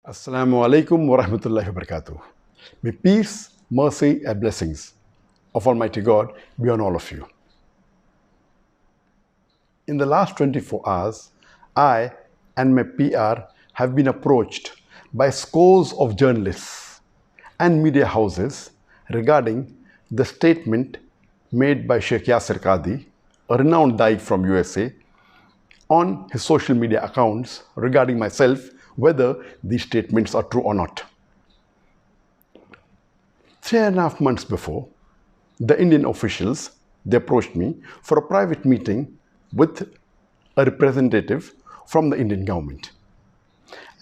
Assalamu alaikum wa rahmatullahi wa barakatuh. May peace, mercy, and blessings of Almighty God be on all of you. In the last 24 hours, I and my PR have been approached by scores of journalists and media houses regarding the statement made by Sheikh Yasir Qadhi, a renowned Naik from USA, on his social media accounts regarding myself, whether these statements are true or not. 3.5 months before, the Indian officials, they approached me for a private meeting with a representative from the Indian government.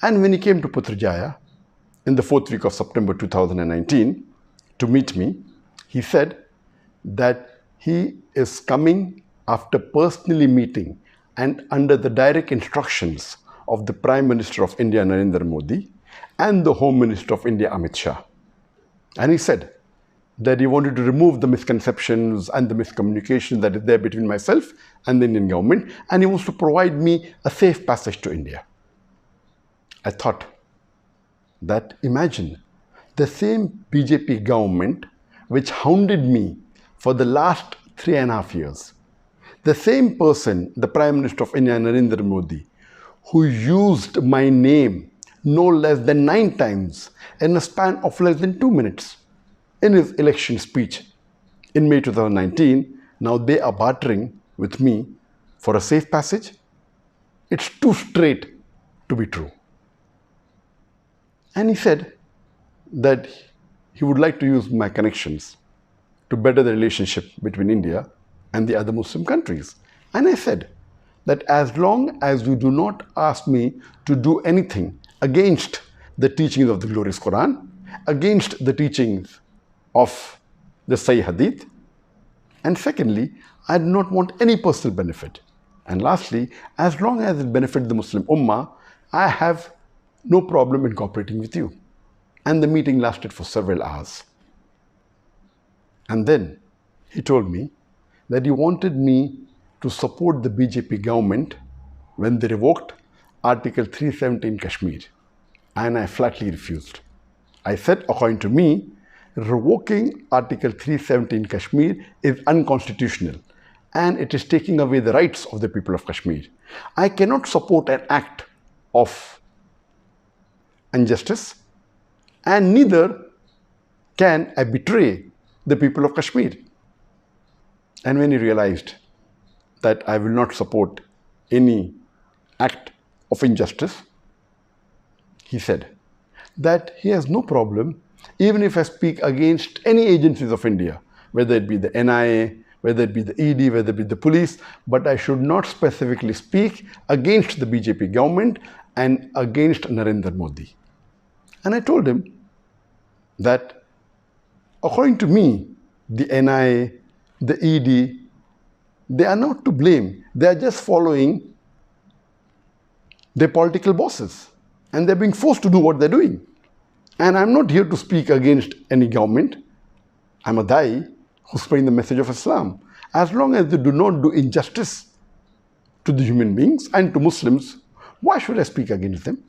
And when he came to Putrajaya in the 4th week of September 2019 to meet me, he said that he is coming after personally meeting and under the direct instructions of the Prime Minister of India, Narendra Modi, and the Home Minister of India, Amit Shah. And he said that he wanted to remove the misconceptions and the miscommunication that is there between myself and the Indian government, and he wants to provide me a safe passage to India. I thought that imagine the same BJP government which hounded me for the last 3.5 years, the same person, the Prime Minister of India, Narendra Modi, who used my name no less than 9 times in a span of less than 2 minutes in his election speech in May 2019, now they are bartering with me for a safe passage? It's too straight to be true. And he said that he would like to use my connections to better the relationship between India and the other Muslim countries. And I said that as long as you do not ask me to do anything against the teachings of the glorious Quran, against the teachings of the Sahih Hadith, and secondly, I do not want any personal benefit. And lastly, as long as it benefits the Muslim Ummah, I have no problem in cooperating with you. And the meeting lasted for several hours. And then he told me that he wanted me to support the BJP government when they revoked Article 370 in Kashmir. And I flatly refused. I said, according to me, revoking Article 370 in Kashmir is unconstitutional and it is taking away the rights of the people of Kashmir. I cannot support an act of injustice, and neither can I betray the people of Kashmir. And when he realized that I will not support any act of injustice, he said that he has no problem even if I speak against any agencies of India, whether it be the NIA, whether it be the ED, whether it be the police, but I should not specifically speak against the BJP government and against Narendra Modi. And I told him that according to me, the NIA, the ED, they are not to blame. They are just following their political bosses and they're being forced to do what they're doing. And I'm not here to speak against any government. I'm a Dai who's spreading the message of Islam. As long as they do not do injustice to the human beings and to Muslims, why should I speak against them?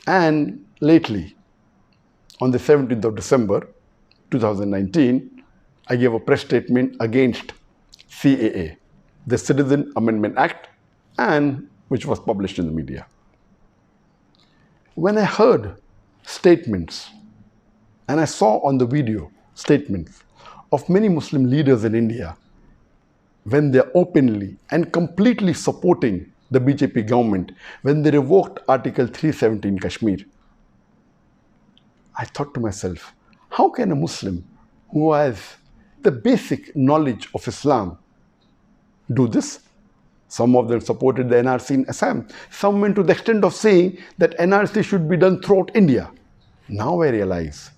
And lately, on the 17th of December 2019, I gave a press statement against CAA, the Citizen Amendment Act, and which was published in the media. When I heard statements and I saw on the video statements of many Muslim leaders in India when they're openly and completely supporting the BJP government when they revoked Article 370 in Kashmir, I thought to myself, how can a Muslim who has the basic knowledge of Islam do this? Some of them supported the NRC in Assam. Some went to the extent of saying that NRC should be done throughout India. Now I realize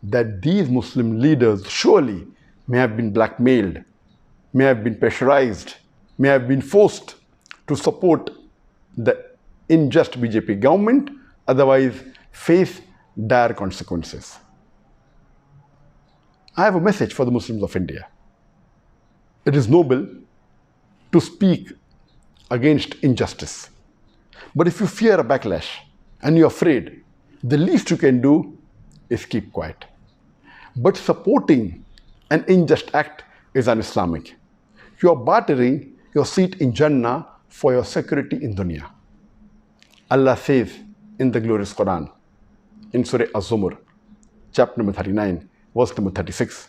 that these Muslim leaders surely may have been blackmailed, may have been pressurized, may have been forced to support the unjust BJP government, otherwise face dire consequences. I have a message for the Muslims of India. It is noble to speak against injustice. But if you fear a backlash and you're afraid, the least you can do is keep quiet. But supporting an unjust act is un-Islamic. You are bartering your seat in Jannah for your security in dunya. Allah says in the glorious Quran, in Surah Az-Zumar, chapter number 39, verse number 36.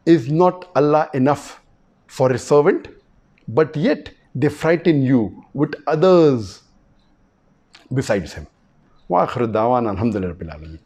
Is not Allah enough for His servant? But yet they frighten you with others besides Him. Wa akhiru da'wana alhamdulillahi rabbil alamin.